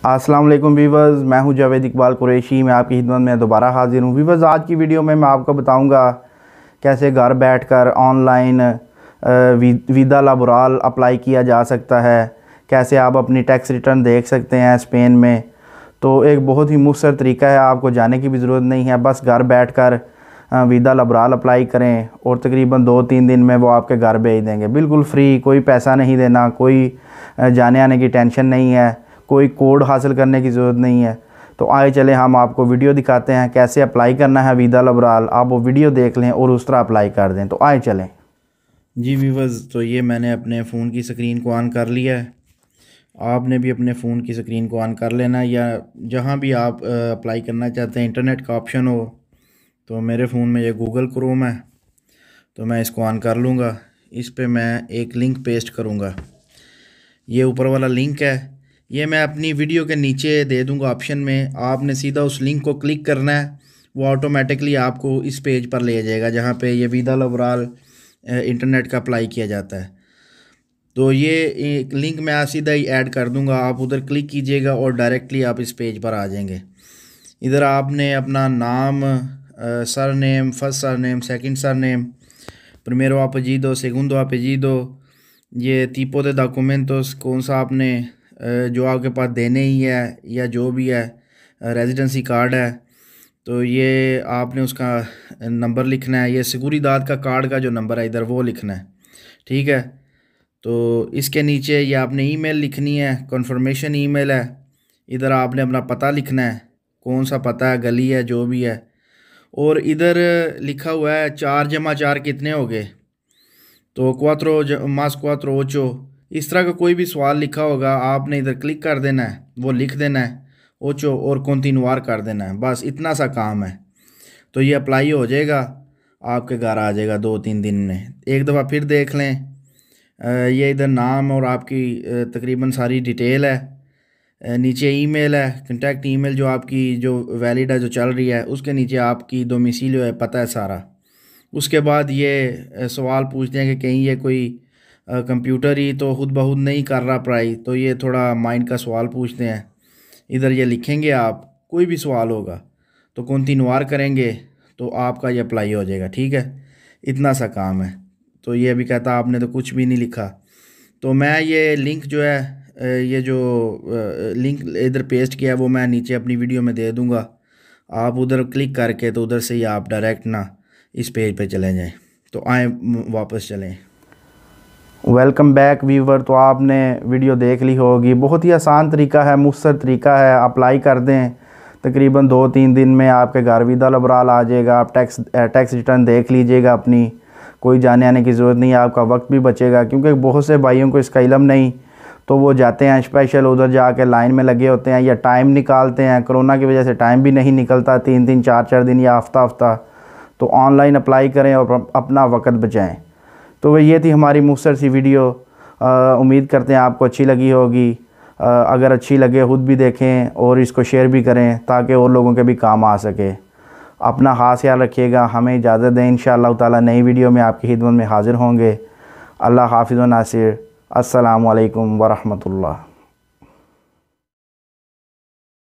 अस्सलाम वालेकुम वीवर्स, मैं हूं जावेद इकबाल कुरैशी। मैं आपकी खिदमत में दोबारा हाज़िर हूं। वीवर्स, आज की वीडियो में मैं आपको बताऊंगा कैसे घर बैठकर ऑनलाइन वीज़ा लाबोरल अप्लाई किया जा सकता है, कैसे आप अपनी टैक्स रिटर्न देख सकते हैं स्पेन में। तो एक बहुत ही मुयस्सर तरीका है, आपको जाने की भी ज़रूरत नहीं है, बस घर बैठकर वीज़ा लाबोरल अप्लाई करें और तकरीबन 2-3 दिन में वो आपके घर भेज देंगे, बिल्कुल फ्री। कोई पैसा नहीं देना, कोई जाने आने की टेंशन नहीं है, कोई कोड हासिल करने की ज़रूरत नहीं है। तो आए चले हम आपको वीडियो दिखाते हैं कैसे अप्लाई करना है वीज़ा लाबोरल। आप वो वीडियो देख लें और उस तरह अप्लाई कर दें। तो आए चलें जी व्यूअर्स। तो ये मैंने अपने फ़ोन की स्क्रीन को ऑन कर लिया है। आपने भी अपने फ़ोन की स्क्रीन को ऑन कर लेना, या जहाँ भी आप अप्लाई करना चाहते हैं इंटरनेट का ऑप्शन हो। तो मेरे फ़ोन में ये गूगल क्रोम है, तो मैं इसको ऑन कर लूँगा। इस पे मैं एक लिंक पेस्ट करूँगा। ये ऊपर वाला लिंक है, ये मैं अपनी वीडियो के नीचे दे दूँगा ऑप्शन में। आपने सीधा उस लिंक को क्लिक करना है, वो ऑटोमेटिकली आपको इस पेज पर ले जाएगा जहाँ पे ये वीज़ा लाबोरल इंटरनेट का अप्लाई किया जाता है। तो ये एक लिंक मैं सीधा ही ऐड कर दूँगा, आप उधर क्लिक कीजिएगा और डायरेक्टली आप इस पेज पर आ जाएंगे। इधर आपने अपना नाम, sir name, first sir name, second sir name, primero apellido, segundo apellido, ये tipo de documentos कौन सा आपने जो आपके पास देने ही है या जो भी है, रेजिडेंसी कार्ड है तो ये आपने उसका नंबर लिखना है। ये सिक्योरिदाद का कार्ड का जो नंबर है इधर वो लिखना है, ठीक है। तो इसके नीचे ये आपने ईमेल लिखनी है, कन्फर्मेशन ईमेल है। इधर आपने अपना पता लिखना है, कौन सा पता है, गली है, जो भी है। और इधर लिखा हुआ है 4+4 कितने हो गए, तो क्वात्रो मास क्वात्रो ओचो, इस तरह का कोई भी सवाल लिखा होगा, आपने इधर क्लिक कर देना है, वो लिख देना है ओचो और कंटिन्यूआर कर देना है। बस इतना सा काम है, तो ये अप्लाई हो जाएगा, आपके घर आ जाएगा 2-3 दिन में। एक दफ़ा फिर देख लें, ये इधर नाम और आपकी तकरीबन सारी डिटेल है। नीचे ईमेल है, कॉन्टैक्ट ईमेल जो आपकी जो वैलिड है, जो चल रही है, उसके नीचे आपकी डोमिसाइल है, पता है सारा। उसके बाद ये सवाल पूछते हैं कि कहीं ये कोई कंप्यूटर ही तो खुद ब खुद नहीं कर रहा अप्लाई, तो ये थोड़ा माइंड का सवाल पूछते हैं। इधर ये लिखेंगे, आप कोई भी सवाल होगा तो कंटिन्यूआर करेंगे तो आपका ये अप्लाई हो जाएगा, ठीक है। इतना सा काम है। तो ये अभी कहता आपने तो कुछ भी नहीं लिखा। तो मैं ये लिंक जो है, ये जो लिंक इधर पेस्ट किया है वो मैं नीचे अपनी वीडियो में दे दूँगा। आप उधर क्लिक करके तो उधर से ही आप डायरेक्ट ना इस पेज पे चले जाएं। तो आए वापस चलें। Welcome back viewer. तो आपने वीडियो देख ली होगी, बहुत ही आसान तरीका है, मुयस्सर तरीका है। अप्लाई कर दें, तकरीबन 2-3 दिन में आपके घर वीज़ा लाबोरल आ जाएगा। आप टैक्स रिटर्न देख लीजिएगा अपनी, कोई जाने आने की ज़रूरत नहीं है, आपका वक्त भी बचेगा। क्योंकि बहुत से भाइयों को इसका इल्म नहीं, तो वो जाते हैं स्पेशल उधर जाके लाइन में लगे होते हैं या टाइम निकालते हैं। कोरोना की वजह से टाइम भी नहीं निकलता, 3-3, 4-4 दिन या हफ्ता। तो ऑनलाइन अप्लाई करें और अपना वक्त बचाएं। तो ये थी हमारी मुयस्सर सी वीडियो। उम्मीद करते हैं आपको अच्छी लगी होगी। अगर अच्छी लगे खुद भी देखें और इसको शेयर भी करें ताकि और लोगों के भी काम आ सके। अपना खास ख्याल रखिएगा। हमें इजाज़त दें, इंशाअल्लाह ताला नई वीडियो में आपकी खिदमत में हाज़िर होंगे। अल्लाह हाफ़िज़ व नासिर। अस्सलामु अलैकुम व रहमतुल्लाह।